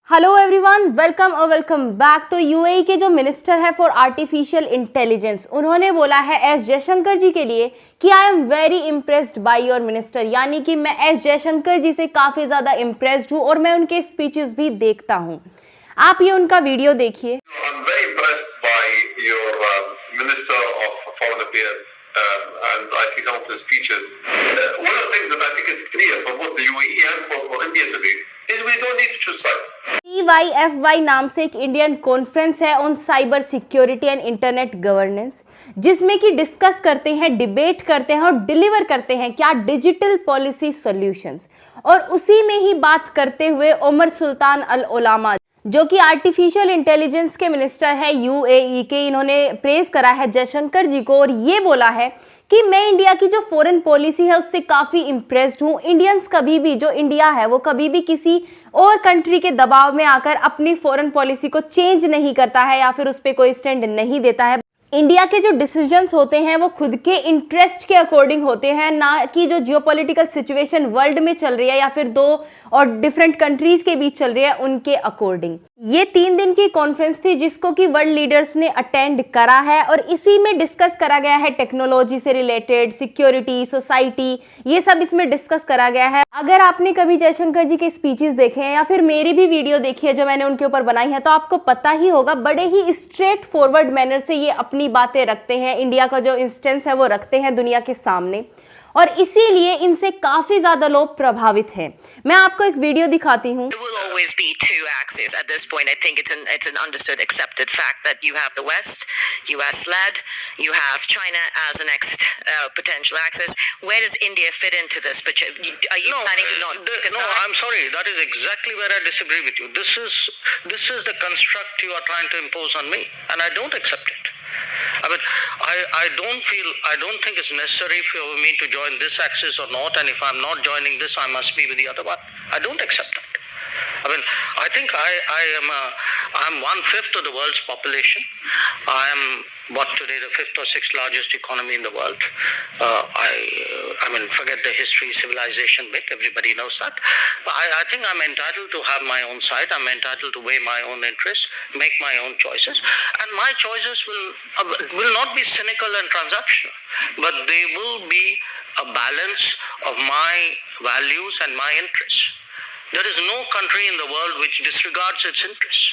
Hello everyone, welcome back. तो UAE के जो मिनिस्टर है फॉर आर्टिफिशियल इंटेलिजेंस, उन्होंने बोला है एस जयशंकर जी के लिए कि I am very impressed by your minister, यानी कि मैं एस जयशंकर जी से काफी ज्यादा इम्प्रेस्ड हूं और मैं उनके स्पीचेस भी देखता हूं। आप ये उनका वीडियो देखिए। Minister of Foreign Affairs, and I see some of his speeches. One of the things that I think is clear for both the UAE and for India today is we don't need to choose sides. CYFY नाम से एक Indian conference है on cyber security and internet governance, जिसमें कि discuss करते हैं, debate करते हैं और डिलीवर करते हैं क्या डिजिटल पॉलिसी सॉल्यूशंस। और उसी में ही बात करते हुए उमर सुल्तान अल उलामा, जो कि आर्टिफिशियल इंटेलिजेंस के मिनिस्टर है यूएई के, इन्होंने प्रेज करा है जयशंकर जी को और ये बोला है कि मैं इंडिया की जो फॉरेन पॉलिसी है उससे काफ़ी इम्प्रेस्ड हूँ। इंडियंस कभी भी, जो इंडिया है वो कभी भी किसी और कंट्री के दबाव में आकर अपनी फॉरेन पॉलिसी को चेंज नहीं करता है या फिर उस पर कोई स्टैंड नहीं देता है। इंडिया के जो डिसीजंस होते हैं वो खुद के इंटरेस्ट के अकॉर्डिंग होते हैं, ना कि जो जियोपॉलिटिकल सिचुएशन वर्ल्ड में चल रही है या फिर दो और डिफरेंट कंट्रीज के बीच चल रही है उनके अकॉर्डिंग। ये 3 दिन की कॉन्फ्रेंस थी जिसको कि वर्ल्ड लीडर्स ने अटेंड करा है और इसी में डिस्कस करा गया है टेक्नोलॉजी से रिलेटेड, सिक्योरिटी, सोसाइटी, ये सब इसमें डिस्कस करा गया है। अगर आपने कभी जयशंकर जी के स्पीचेस देखे हैं या फिर मेरी भी वीडियो देखी है जो मैंने उनके ऊपर बनाई है, तो आपको पता ही होगा बड़े ही स्ट्रेट फॉरवर्ड मैनर से ये अपनी बातें रखते हैं, इंडिया का जो इंस्टेंस है वो रखते हैं दुनिया के सामने और इसीलिए इनसे काफी ज्यादा लोग प्रभावित हैं। मैं आपको एक वीडियो दिखाती हूँ। There will always be two axes at this point. I think it's an understood, accepted fact that you have the West, US-led, you have China as the next potential axis. Where does India fit into this? But are you planning to not pick a side? No, I'm sorry. That is exactly where I disagree with you. This is the construct you are trying to impose on me, and I don't accept it. I mean, I don't think it's necessary for me to join this axis or not, and if I'm not joining this, I must be with the other one. I don't accept that. I mean, I think I'm 1/5 of the world's population. I am today the 5th or 6th largest economy in the world. I mean, forget the history, civilization bit. Everybody knows that. But I think I'm entitled to have my own side. I'm entitled to weigh my own interests, make my own choices, and my choices will not be cynical and transactional, but they will be a balance of my values and my interests. There is no country in the world which disregards its interests.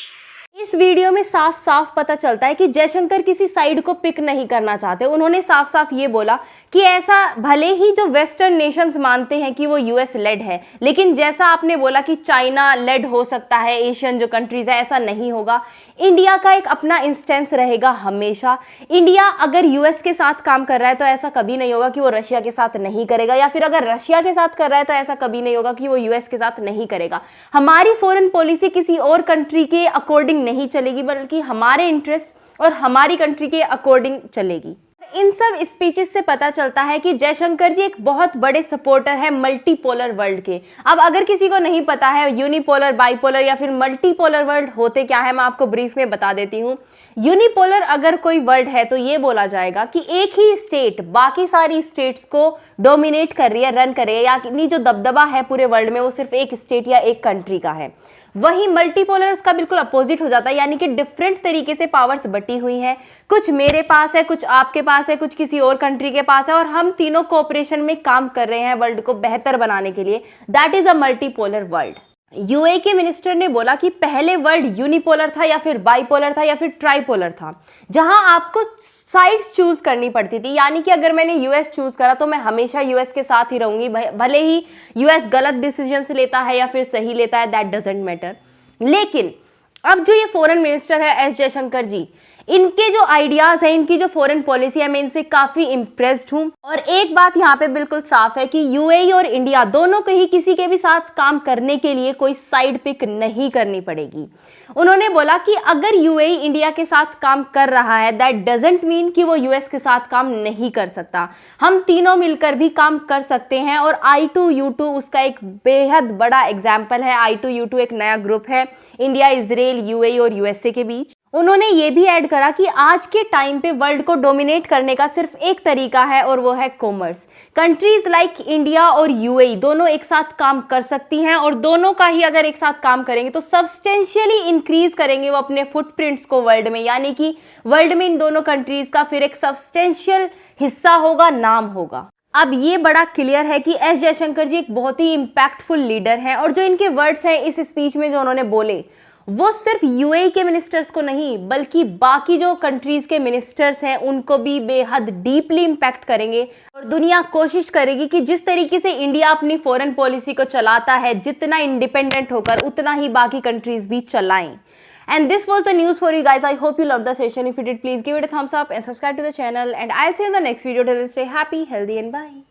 इस video में साफ साफ पता चलता है कि जयशंकर किसी side को पिक नहीं करना चाहते। उन्होंने साफ साफ ये बोला कि ऐसा भले ही जो वेस्टर्न नेशंस मानते हैं कि वो यूएस लेड है, लेकिन जैसा आपने बोला कि चाइना लेड हो सकता है, एशियन जो कंट्रीज है, ऐसा नहीं होगा। इंडिया का एक अपना इंस्टेंस रहेगा हमेशा। इंडिया अगर यूएस के साथ काम कर रहा है तो ऐसा कभी नहीं होगा कि वो रशिया के साथ नहीं करेगा, या फिर अगर रशिया के साथ कर रहा है तो ऐसा कभी नहीं होगा कि वो यूएस के साथ नहीं करेगा। हमारी फॉरेन पॉलिसी किसी और कंट्री के अकॉर्डिंग नहीं चलेगी, बल्कि हमारे इंटरेस्ट और हमारी कंट्री के अकॉर्डिंग चलेगी। इन सब स्पीचेस से पता चलता है कि जयशंकर जी एक बहुत बड़े सपोर्टर है मल्टीपोलर वर्ल्ड के। अब अगर किसी को नहीं पता है यूनिपोलर, बाइपोलर या फिर मल्टीपोलर वर्ल्ड होते क्या है, मैं आपको ब्रीफ में बता देती हूँ। यूनिपोलर अगर कोई वर्ल्ड है तो ये बोला जाएगा कि एक ही स्टेट बाकी सारी स्टेट्स को डोमिनेट कर रही है, रन कर रही है, यानी जो दबदबा है पूरे वर्ल्ड में वो सिर्फ एक स्टेट या एक कंट्री का है। वहीं मल्टीपोलर उसका बिल्कुल अपोजिट हो जाता है, यानी कि डिफरेंट तरीके से पावर्स बटी हुई हैं, कुछ मेरे पास है, कुछ आपके पास है, कुछ किसी और कंट्री के पास है, और हम तीनों कोऑपरेशन में काम कर रहे हैं वर्ल्ड को बेहतर बनाने के लिए। That is a multipolar world. UAE के मिनिस्टर ने बोला कि पहले वर्ल्ड यूनिपोलर था या फिर बाइपोलर था या फिर ट्राइपोलर था, जहां आपको साइड्स चूज करनी पड़ती थी। यानी कि अगर मैंने यूएस चूज करा तो मैं हमेशा यूएस के साथ ही रहूंगी, भले ही यूएस गलत डिसीजन लेता है या फिर सही लेता है, दैट डजंट मैटर। लेकिन अब जो ये फॉरेन मिनिस्टर है एस जयशंकर जी, इनके जो आइडियाज है, इनकी जो फॉरेन पॉलिसी है, मैं इनसे काफी इम्प्रेस्ड हूं। और एक बात यहाँ पे बिल्कुल साफ है कि यूएई और इंडिया दोनों को ही किसी के भी साथ काम करने के लिए कोई साइड पिक नहीं करनी पड़ेगी। उन्होंने बोला कि अगर यूएई इंडिया के साथ काम कर रहा है, दैट डजंट मीन कि वो यूएस के साथ काम नहीं कर सकता। हम तीनों मिलकर भी काम कर सकते हैं और I2U2 उसका एक बेहद बड़ा एग्जाम्पल है। I2U2 एक नया ग्रुप है इंडिया, इजराइल, यूएई और यूएसए के बीच। उन्होंने ये भी ऐड करा कि आज के टाइम पे वर्ल्ड को डोमिनेट करने का सिर्फ एक तरीका है और वो है कॉमर्स। कंट्रीज लाइक इंडिया और यूएई दोनों एक साथ काम कर सकती हैं और दोनों का ही अगर एक साथ काम करेंगे तो सब्सटेंशियली इंक्रीज करेंगे वो अपने फुटप्रिंट्स को वर्ल्ड में, यानी कि वर्ल्ड में इन दोनों कंट्रीज का फिर एक सब्सटेंशियल हिस्सा होगा, नाम होगा। अब ये बड़ा क्लियर है कि एस जयशंकर जी एक बहुत ही इंपैक्टफुल लीडर हैं और जो इनके वर्ड्स हैं इस स्पीच में जो उन्होंने बोले वो सिर्फ यूएई के मिनिस्टर्स को नहीं बल्कि बाकी जो कंट्रीज के मिनिस्टर्स हैं उनको भी बेहद डीपली इंपैक्ट करेंगे और दुनिया कोशिश करेगी कि जिस तरीके से इंडिया अपनी फॉरेन पॉलिसी को चलाता है जितना इंडिपेंडेंट होकर उतना ही बाकी कंट्रीज भी चलाएं। And this was the news for you guys. I hope you loved the session. If you did, please give it a thumbs up and subscribe to the channel. And I'll see you in the next video. Till then, stay happy, healthy, and bye.